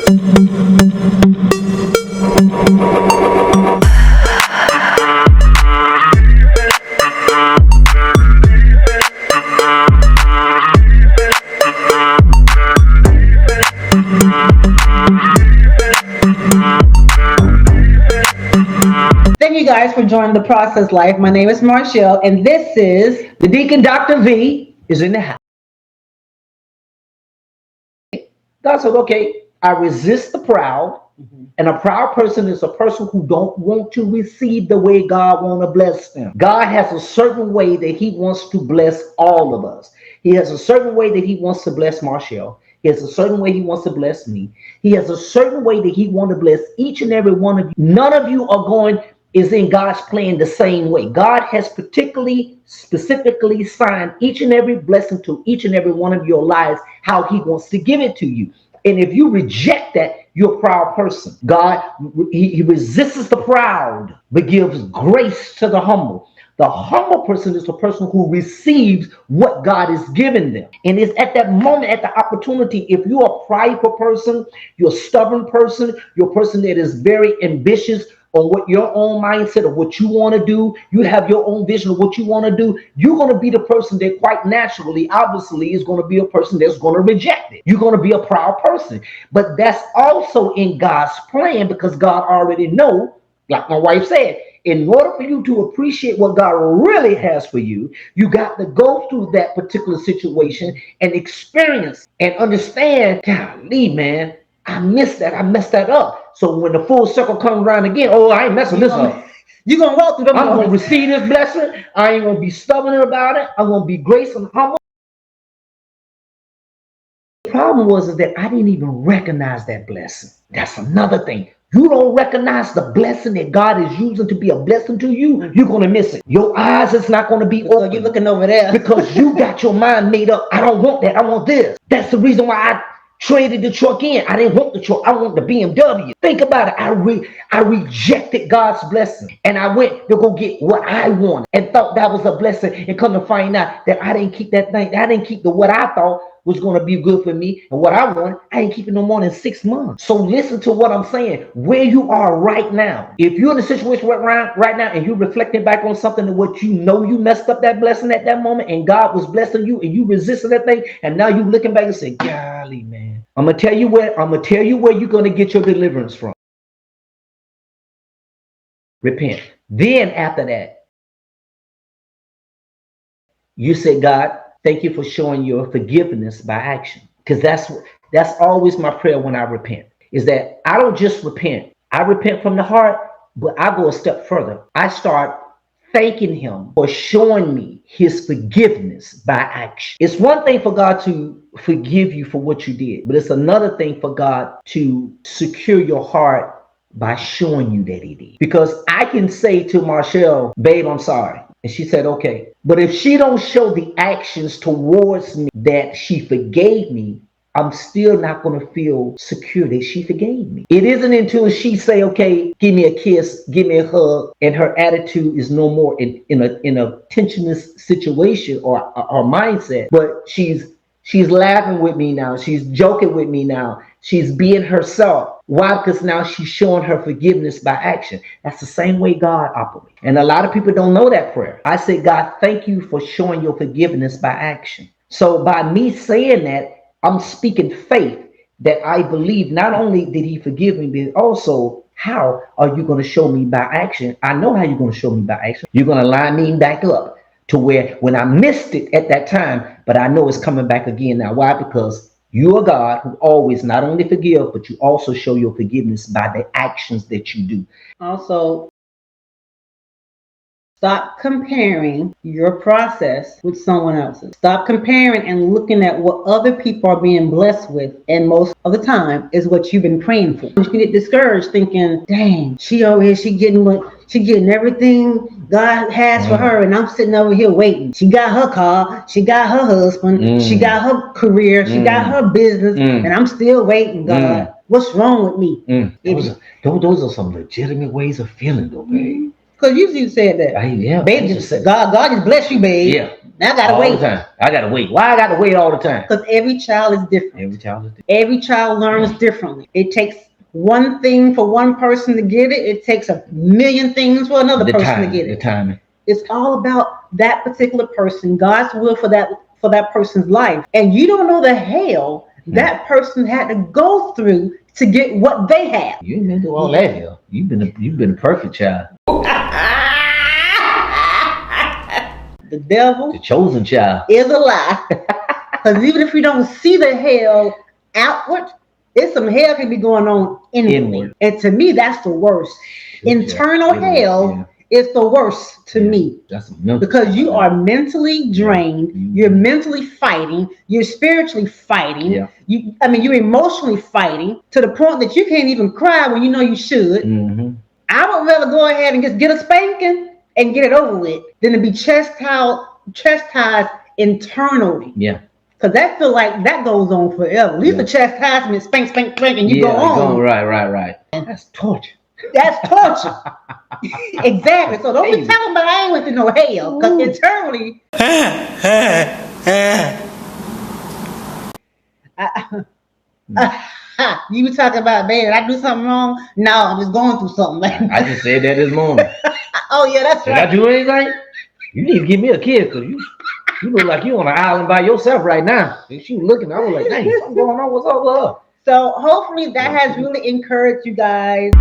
Thank you guys for joining the Process Life. My name is Marshall, and this is The Deacon Dr. V is in the house. God said, okay, I resist the proud. And a proud person is a person who don't want to receive the way God want to bless them. God has a certain way that he wants to bless all of us. He has a certain way that he wants to bless Marshall. He has a certain way he wants to bless me. He has a certain way that he wants to bless each and every one of you. None of you are going is in God's plan the same way. God has particularly, specifically signed each and every blessing to each and every one of your lives, how he wants to give it to you. And if you reject that, you're a proud person. God, he resists the proud, but gives grace to the humble. The humble person is the person who receives what God is giving them. And it's at that moment, at the opportunity, if you're a prideful person, you're a stubborn person, you're a person that is very ambitious on what your own mindset of what you want to do, you have your own vision of what you want to do, you're going to be the person that quite naturally, obviously, is going to be a person that's going to reject it. You're going to be a proud person. But that's also in God's plan because God already knows, like my wife said, in order for you to appreciate what God really has for you, you got to go through that particular situation and experience and understand, golly, man, I missed that. I messed that up. So when the full circle comes around again, oh, I ain't messing this up. you're gonna walk through them. I'm going to receive this blessing. I ain't going to be stubborn about it. I'm going to be grace and humble. The problem was is that I didn't even recognize that blessing. That's another thing. You don't recognize the blessing that God is using to be a blessing to you, you're going to miss it. Your eyes is not going to be open. You're looking over there because you got your mind made up. I don't want that. I want this. That's the reason why I traded the truck in. I didn't want the truck. I want the BMW. Think about it. I rejected God's blessing and I went to go get what I wanted and thought that was a blessing and come to find out that I didn't keep that thing. I didn't keep the what I thought was going to be good for me and what I wanted. I ain't keeping no more than 6 months. So listen to what I'm saying. Where you are right now. If you're in a situation right now and you're reflecting back on something that what you know you messed up that blessing at that moment and God was blessing you and you resisted that thing and now you looking back and say, golly, man. I'm gonna tell you where you're gonna get your deliverance from. Repent. Then after that, you say, God, thank you for showing your forgiveness by action. Because that's always my prayer when I repent. Is that I don't just repent. I repent from the heart, but I go a step further. I start thanking him for showing me his forgiveness by action. It's one thing for God to forgive you for what you did, but it's another thing for God to secure your heart by showing you that he did. Because I can say to Marshall, babe, I'm sorry. And she said, okay. But if she don't show the actions towards me that she forgave me, I'm still not going to feel secure that she forgave me. It isn't until she say, okay, give me a kiss, give me a hug, and her attitude is no more in a tensionless situation or mindset, but she's laughing with me now. She's joking with me now. She's being herself. Why? Because now she's showing her forgiveness by action. That's the same way God operates. And a lot of people don't know that prayer. I say, God, thank you for showing your forgiveness by action. So by me saying that, I'm speaking faith that I believe not only did he forgive me, but also how are you going to show me by action? I know how you're going to show me by action. You're going to line me back up to where when I missed it at that time, but I know it's coming back again now. Why? Because you are God who always not only forgive, but you also show your forgiveness by the actions that you do. also. Stop comparing your process with someone else's. Stop comparing and looking at what other people are being blessed with. And most of the time is what you've been praying for. You can get discouraged thinking, dang, she over here, she getting everything God has for her. And I'm sitting over here waiting. She got her car. She got her husband. She got her career. She got her business. And I'm still waiting, God. What's wrong with me? Those are some legitimate ways of feeling, though, babe. Because you said that. Yeah, Baby, God just bless you, babe. Yeah. Now I gotta all wait. the time. I gotta wait. Why I gotta wait all the time? Because every child is different. Every child is different. Every child learns differently. It takes one thing for one person to get it. It takes a million things for another person to get it. The timing. It's all about that particular person, God's will for that person's life. And you don't know the hell that person had to go through to get what they have. You ain't been through all that hell. You've been a perfect child. The devil, the chosen child, is a lie. Because even if we don't see the hell outward, it's some hell can be going on inward. And to me, that's the worst. Internal hell is the worst to me. That's because you are mentally drained. You're mentally fighting. You're spiritually fighting. You're emotionally fighting to the point that you can't even cry when you know you should. I would rather go ahead and just get a spanking and get it over with than to be chastised internally. Because that feel like that goes on forever. At least the chastisement, spank, and you go on. Right. That's torture. That's torture. Exactly. So don't be talking about I ain't went to no hell. Because internally, you were talking about, man, did I do something wrong? No, I'm just going through something. I just said that this morning. Oh yeah, that's right. Did I do anything? You need to give me a kid because you look like you on an island by yourself right now. And she was looking, I was like, dang, what's going on? What's up with her? So hopefully that has really encouraged you guys.